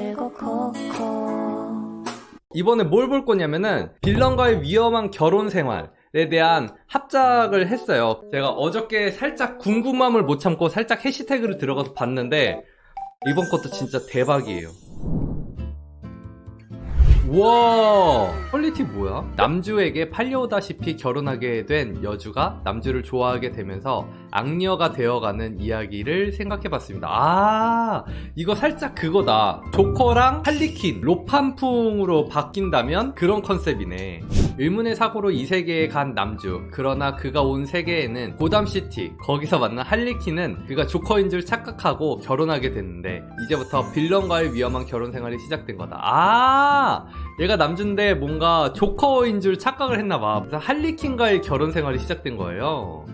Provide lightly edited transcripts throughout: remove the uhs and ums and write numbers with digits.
말고 코코. 이번에 뭘 볼 거냐면은 빌런과의 위험한 결혼 생활에 대한 합작을 했어요. 제가 어저께 살짝 궁금함을 못 참고 살짝 해시태그를 들어가서 봤는데 이번 것도 진짜 대박이에요. 우와, 퀄리티 뭐야? 남주에게 팔려오다시피 결혼하게 된 여주가 남주를 좋아하게 되면서 악녀가 되어가는 이야기를 생각해봤습니다. 아, 이거 살짝 그거다. 조커랑 할리퀸, 로판풍으로 바뀐다면 그런 컨셉이네. 의문의 사고로 이 세계에 간 남주. 그러나 그가 온 세계에는 고담시티, 거기서 만난 할리퀸은 그가 조커인 줄 착각하고 결혼하게 됐는데 이제부터 빌런과의 위험한 결혼 생활이 시작된 거다. 아, 얘가 남주인데 뭔가 조커인 줄 착각을 했나봐. 그래서 할리퀸과의 결혼 생활이 시작된 거예요.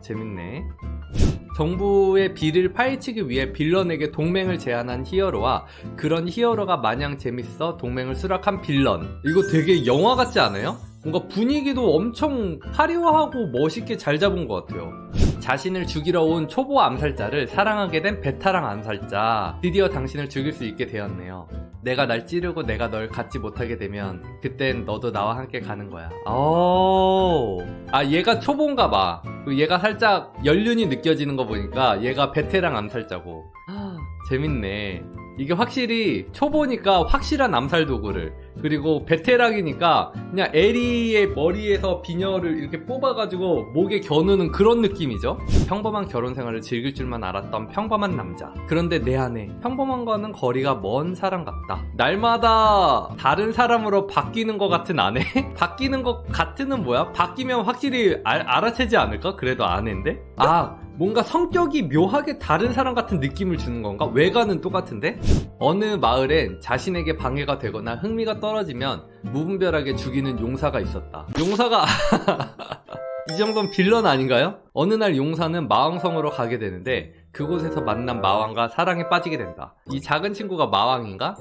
재밌네. 정부의 비리를 파헤치기 위해 빌런에게 동맹을 제안한 히어로와 그런 히어로가 마냥 재밌어 동맹을 수락한 빌런. 이거 되게 영화 같지 않아요? 뭔가 분위기도 엄청 화려하고 멋있게 잘 잡은 것 같아요. 자신을 죽이러 온 초보 암살자를 사랑하게 된 베테랑 암살자. 드디어 당신을 죽일 수 있게 되었네요. 내가 날 찌르고 내가 널 갖지 못하게 되면 그땐 너도 나와 함께 가는 거야. 아, 얘가 초보인가 봐. 얘가 살짝 연륜이 느껴지는 거 보니까 얘가 베테랑 암살자고. 재밌네. 이게 확실히 초보니까 확실한 암살 도구를, 그리고 베테랑이니까 그냥 에리의 머리에서 비녀를 이렇게 뽑아가지고 목에 겨누는 그런 느낌이죠. 평범한 결혼 생활을 즐길 줄만 알았던 평범한 남자. 그런데 내 안에 평범한과는 거리가 먼 사람 같다. 날마다 다른 사람으로 바뀌는 것 같은 아내? 바뀌는 것 같은은 뭐야? 바뀌면 확실히 알아채지 않을까? 그래도 아내인데? 뭔가 성격이 묘하게 다른 사람 같은 느낌을 주는 건가? 외관은 똑같은데? 어느 마을엔 자신에게 방해가 되거나 흥미가 떨어지면 무분별하게 죽이는 용사가 있었다. 용사가 이 정도는 빌런 아닌가요? 어느 날 용사는 마왕성으로 가게 되는데 그곳에서 만난 마왕과 사랑에 빠지게 된다. 이 작은 친구가 마왕인가?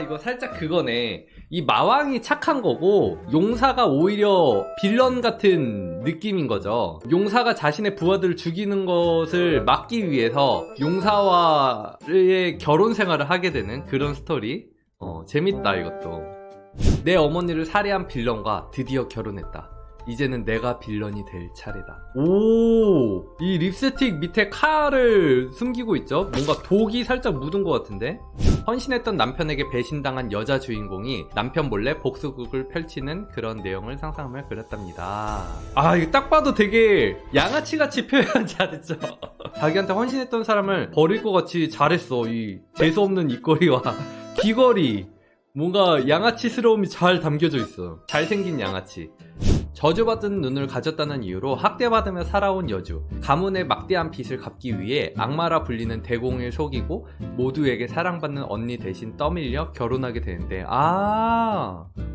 이거 살짝 그거네. 이 마왕이 착한 거고 용사가 오히려 빌런 같은 느낌인 거죠. 용사가 자신의 부하들을 죽이는 것을 막기 위해서 용사와의 결혼 생활을 하게 되는 그런 스토리. 재밌다 이것도. 내 어머니를 살해한 빌런과 드디어 결혼했다. 이제는 내가 빌런이 될 차례다. 오, 이 립스틱 밑에 칼을 숨기고 있죠? 뭔가 독이 살짝 묻은 것 같은데? 헌신했던 남편에게 배신당한 여자 주인공이 남편 몰래 복수극을 펼치는 그런 내용을 상상하며 그렸답니다. 이거 딱 봐도 되게 양아치같이 표현 잘했죠? 자기한테 헌신했던 사람을 버릴 것 같이 잘했어. 이 재수없는 입꼬리와 귀걸이. 뭔가 양아치스러움이 잘 담겨져 있어. 잘생긴 양아치. 저주받은 눈을 가졌다는 이유로 학대받으며 살아온 여주. 가문의 막대한 빚을 갚기 위해 악마라 불리는 대공을 속이고 모두에게 사랑받는 언니 대신 떠밀려 결혼하게 되는데,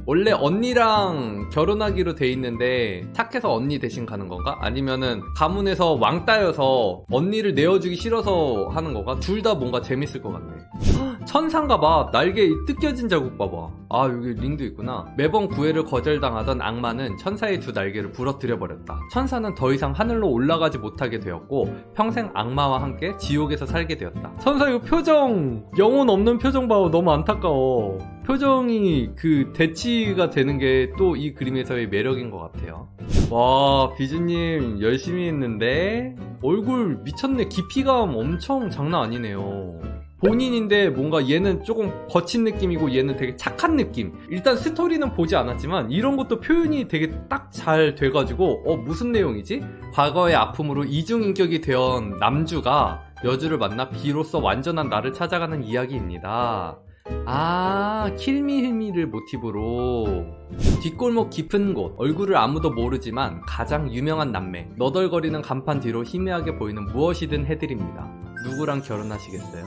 원래 언니랑 결혼하기로 돼 있는데 착해서 언니 대신 가는 건가? 아니면은 가문에서 왕따여서 언니를 내어주기 싫어서 하는 건가? 둘 다 뭔가 재밌을 것 같네. 천사인가 봐. 날개 뜯겨진 자국 봐봐. 여기 링도 있구나. 매번 구애를 거절당하던 악마는 천사의 두 날개를 부러뜨려 버렸다. 천사는 더 이상 하늘로 올라가지 못하게 되었고 평생 악마와 함께 지옥에서 살게 되었다. 천사 이거 표정, 영혼 없는 표정 봐. 너무 안타까워. 표정이 그 대치가 되는 게 또 이 그림에서의 매력인 것 같아요. 와, 비주님 열심히 했는데 얼굴 미쳤네. 깊이감 엄청 장난 아니네요. 본인인데 뭔가 얘는 조금 거친 느낌이고 얘는 되게 착한 느낌. 일단 스토리는 보지 않았지만 이런 것도 표현이 되게 딱 잘 돼가지고 무슨 내용이지? 과거의 아픔으로 이중인격이 되어 남주가 여주를 만나 비로소 완전한 나를 찾아가는 이야기입니다. 킬미힐미를 모티브로 뒷골목 깊은 곳, 얼굴을 아무도 모르지만 가장 유명한 남매, 너덜거리는 간판 뒤로 희미하게 보이는 무엇이든 해드립니다. 누구랑 결혼하시겠어요?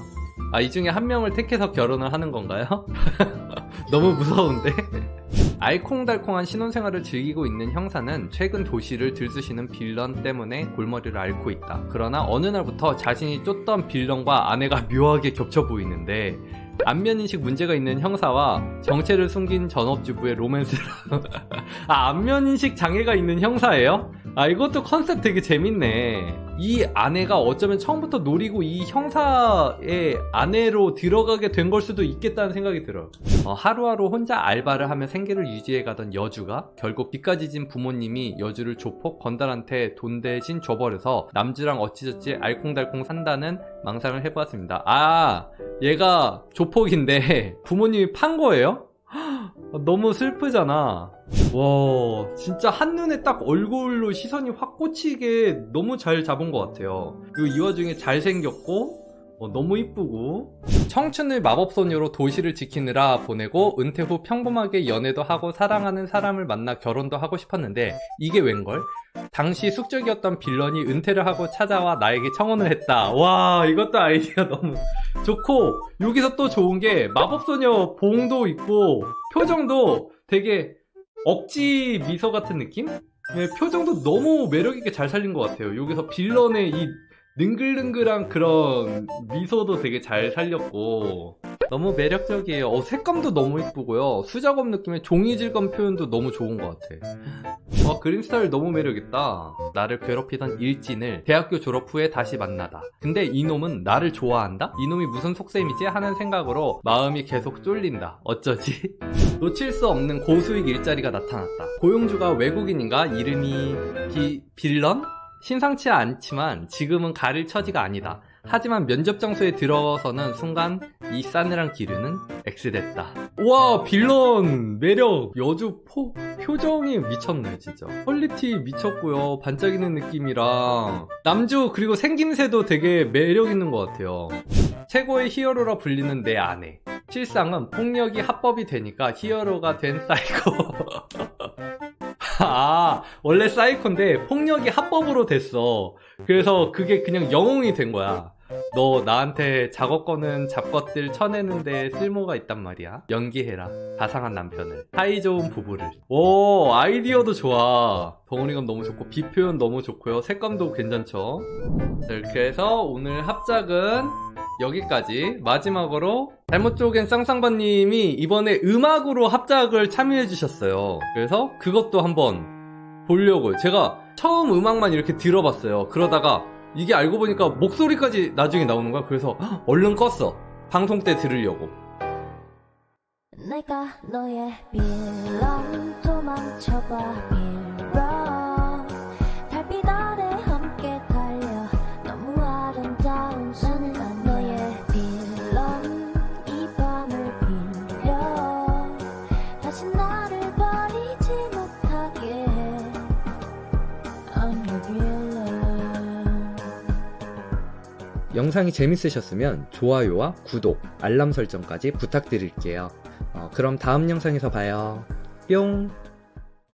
이 중에 한 명을 택해서 결혼을 하는 건가요? 너무 무서운데? 알콩달콩한 신혼생활을 즐기고 있는 형사는 최근 도시를 들쑤시는 빌런 때문에 골머리를 앓고 있다. 그러나 어느 날부터 자신이 쫓던 빌런과 아내가 묘하게 겹쳐 보이는데 안면인식 문제가 있는 형사와 정체를 숨긴 전업주부의 로맨스를 안면인식 장애가 있는 형사예요? 아, 이것도 컨셉 되게 재밌네. 이 아내가 어쩌면 처음부터 노리고 이 형사의 아내로 들어가게 된 걸 수도 있겠다는 생각이 들어요. 하루하루 혼자 알바를 하며 생계를 유지해가던 여주가 결국 빚까지 진 부모님이 여주를 조폭 건달한테 돈 대신 줘버려서 남주랑 어찌저찌 알콩달콩 산다는 망상을 해보았습니다. 아, 얘가 조폭인데 부모님이 판 거예요? 너무 슬프잖아. 와, 진짜 한눈에 딱 얼굴로 시선이 확 꽂히게 너무 잘 잡은 것 같아요. 그리고 이 와중에 잘생겼고 너무 이쁘고, 청춘을 마법소녀로 도시를 지키느라 보내고 은퇴 후 평범하게 연애도 하고 사랑하는 사람을 만나 결혼도 하고 싶었는데 이게 웬걸? 당시 숙적이었던 빌런이 은퇴를 하고 찾아와 나에게 청혼을 했다. 와, 이것도 아이디어 너무 좋고, 여기서 또 좋은 게 마법소녀 봉도 있고 표정도 되게 억지 미소 같은 느낌? 네, 표정도 너무 매력있게 잘 살린 것 같아요. 여기서 빌런의 이 능글능글한 그런 미소도 되게 잘 살렸고 너무 매력적이에요. 색감도 너무 이쁘고요. 수작업 느낌의 종이 질감 표현도 너무 좋은 것 같아. 와, 그림 스타일 너무 매력있다. 나를 괴롭히던 일진을 대학교 졸업 후에 다시 만나다. 근데 이놈은 나를 좋아한다? 이놈이 무슨 속셈이지? 하는 생각으로 마음이 계속 쫄린다. 어쩌지? 놓칠 수 없는 고수익 일자리가 나타났다. 고용주가 외국인인가? 이름이 빌런? 심상치 않지만 지금은 가릴 처지가 아니다. 하지만 면접 장소에 들어서는 순간 이 싸늘한 기류는 X됐다. 우와, 빌런 매력. 여주 표정이 미쳤네 진짜. 퀄리티 미쳤고요. 반짝이는 느낌이랑 남주 그리고 생김새도 되게 매력 있는 것 같아요. 최고의 히어로라 불리는 내 아내. 실상은 폭력이 합법이 되니까 히어로가 된 사이코. 아, 원래 사이코인데 폭력이 합법으로 됐어. 그래서 그게 그냥 영웅이 된 거야. 너 나한테 작업권은 잡것들 쳐내는데 쓸모가 있단 말이야. 연기해라. 자상한 남편을. 사이좋은 부부를. 오, 아이디어도 좋아. 덩어리감 너무 좋고 비표현 너무 좋고요. 색감도 괜찮죠. 이렇게 해서 오늘 합작은 여기까지. 마지막으로 잘못 쪼갠 쌍쌍바님이 이번에 음악으로 합작을 참여해 주셨어요. 그래서 그것도 한번 보려고요. 제가 처음 음악만 이렇게 들어봤어요. 그러다가 이게 알고 보니까 목소리까지 나중에 나오는 거야. 그래서 얼른 껐어. 방송 때 들으려고. 내가 너의 빌런 도망쳐봐 빌런 달빛 아래 함께 달려 너무 아름다운 순간 너의 빌런 이 밤을 빌려 다시 나를 버리지 못하게 해 I'm your villain. 영상이 재밌으셨으면 좋아요와 구독, 알람 설정까지 부탁드릴게요. 그럼 다음 영상에서 봐요. 뿅!